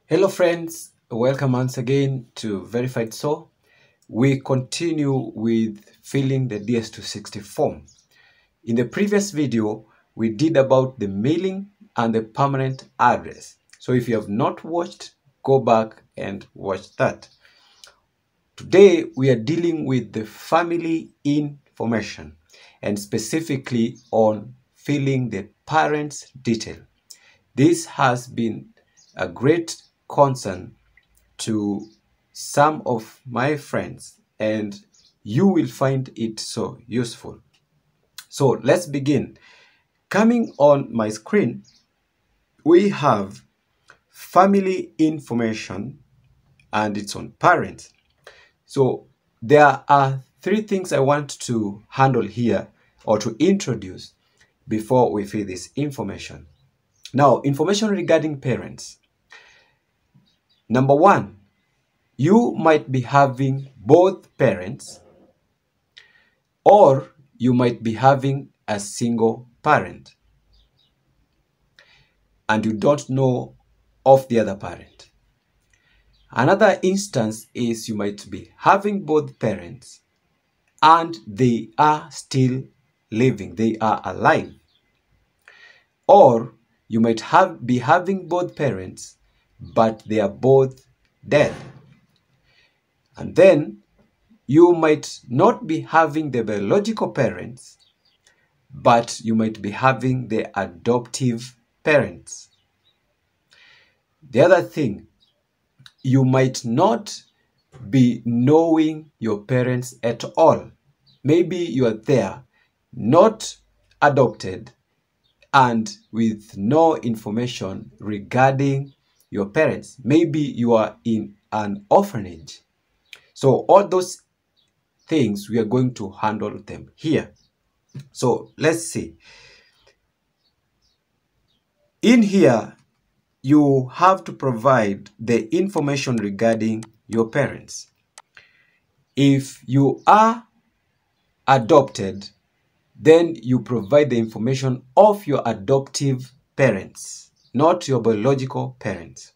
Hello friends, welcome once again to Verified So. We continue with filling the DS260 form. In the previous video, we did about the mailing and the permanent address. So if you have not watched, go back and watch that. Today, we are dealing with the family information and specifically on filling the parents' detail. This has been a great concern to some of my friends and you will find it so useful. So let's begin. Coming on my screen, we have family information and it's on parents. So there are three things I want to handle here or to introduce before we fill this information. Now, information regarding parents. Number one, you might be having both parents or you might be having a single parent and you don't know of the other parent. Another instance is you might be having both parents and they are still living, they are alive. Or you might be having both parents but they are both dead. And then you might not be having the biological parents, but you might be having the adoptive parents. The other thing, you might not be knowing your parents at all. Maybe you are there, not adopted, and with no information regarding your parents. Maybe you are in an orphanage. So all those things, we are going to handle them here. So let's see. In here, you have to provide the information regarding your parents. If you are adopted, then you provide the information of your adoptive parents, not your biological parents.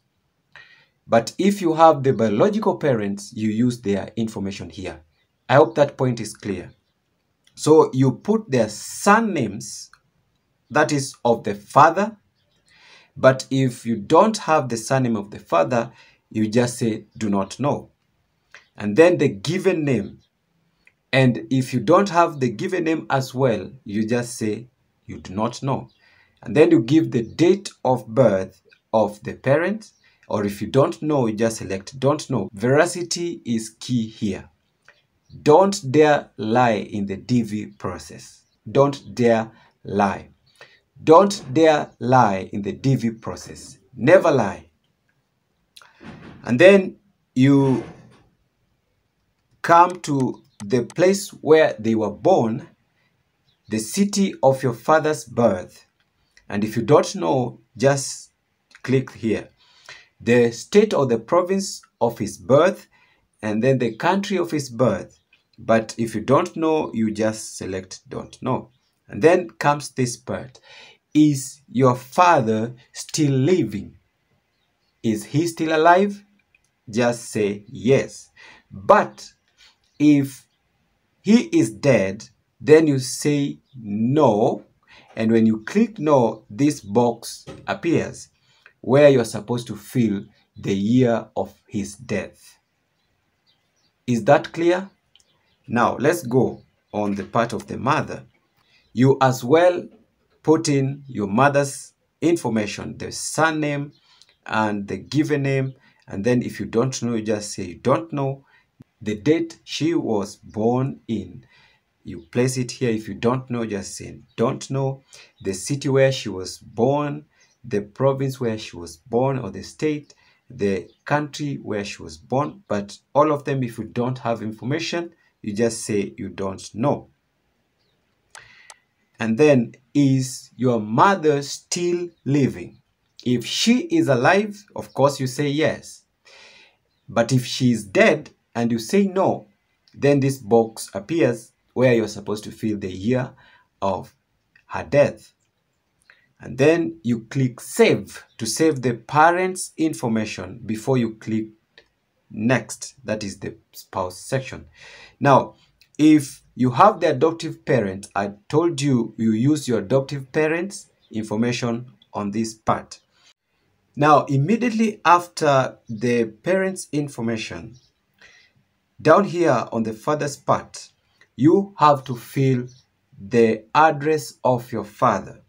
But if you have the biological parents, you use their information here. I hope that point is clear. So you put their surnames, that is of the father. But if you don't have the surname of the father, you just say do not know. And then the given name. And if you don't have the given name as well, you just say you do not know. And then you give the date of birth of the parent. Or if you don't know, you just select don't know. Veracity is key here. Don't dare lie in the DV process. Don't dare lie. Don't dare lie in the DV process. Never lie. And then you come to the place where they were born, the city of your father's birth. And if you don't know, just click here. The state or the province of his birth, and then the country of his birth. But if you don't know, you just select don't know. And then comes this part. Is your father still living? Is he still alive? Just say yes. But if he is dead, then you say no. And when you click no, this box appears where you're supposed to fill the year of his death. Is that clear? Now let's go on the part of the mother. You as well put in your mother's information, the surname and the given name. And then if you don't know, you just say you don't know. The date she was born in, you place it here. If you don't know, just say don't know. The city where she was born, the province where she was born, or the state, the country where she was born. But all of them, if you don't have information, you just say you don't know. And then, is your mother still living? If she is alive, of course you say yes. But if she is dead and you say no, then this box appears where you're supposed to fill the year of her death. And then you click save to save the parents' information before you click next. That is the spouse section. Now, if you have the adoptive parent, I told you you use your adoptive parents' information on this part. Now, immediately after the parents' information, down here on the father's part, you have to fill the address of your father.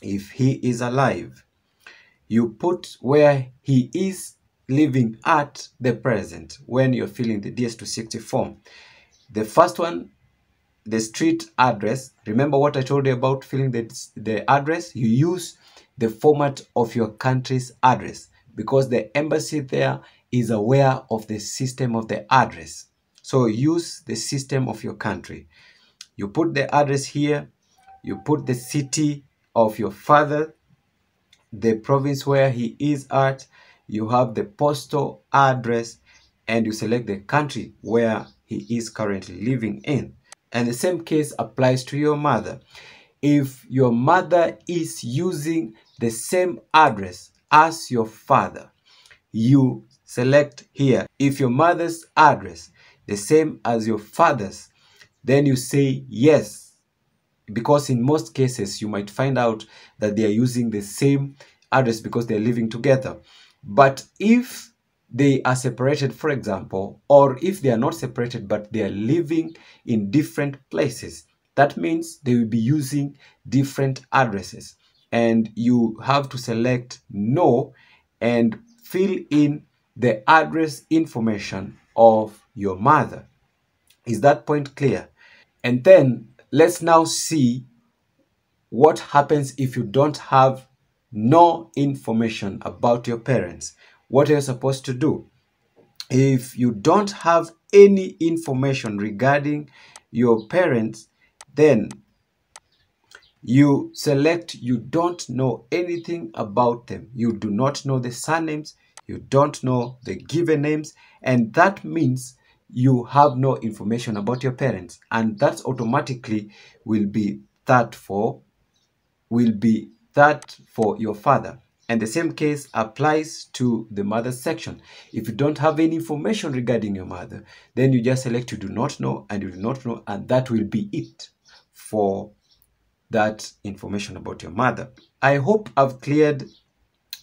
If he is alive, you put where he is living at the present when you're filling the DS260 form. The first one, the street address. Remember what I told you about filling the address? You use the format of your country's address because the embassy there is aware of the system of the address. So use the system of your country. You put the address here, you put the city of your father, the province where he is at, you have the postal address, and you select the country where he is currently living in. And the same case applies to your mother. If your mother is using the same address as your father, you select here. If your mother's address the same as your father's, then you say yes, because in most cases you might find out that they are using the same address because they're living together. But if they are separated, for example, or if they are not separated but they are living in different places, that means they will be using different addresses, and you have to select no and fill in the address information of your mother. Is that point clear? And then let's now see what happens if you don't have no information about your parents. What are you supposed to do? If you don't have any information regarding your parents, then you select you don't know anything about them. You do not know the surnames, you don't know the given names, and that means you have no information about your parents, and that automatically will be that for your father. And the same case applies to the mother section. If you don't have any information regarding your mother, then you just select you do not know and you do not know, and that will be it for that information about your mother. I hope I've cleared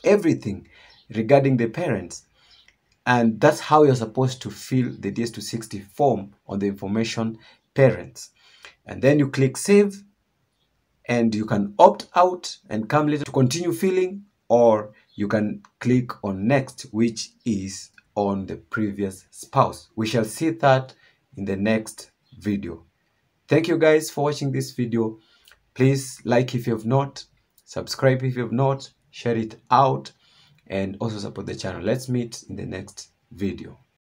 everything regarding the parents, and that's how you're supposed to fill the DS260 form on the information parents. And then you click save, and you can opt out and come later to continue filling, or you can click on next, which is on the previous spouse. We shall see that in the next video. Thank you guys for watching this video. Please like if you have not, subscribe if you have not, share it out, and also support the channel. Let's meet in the next video.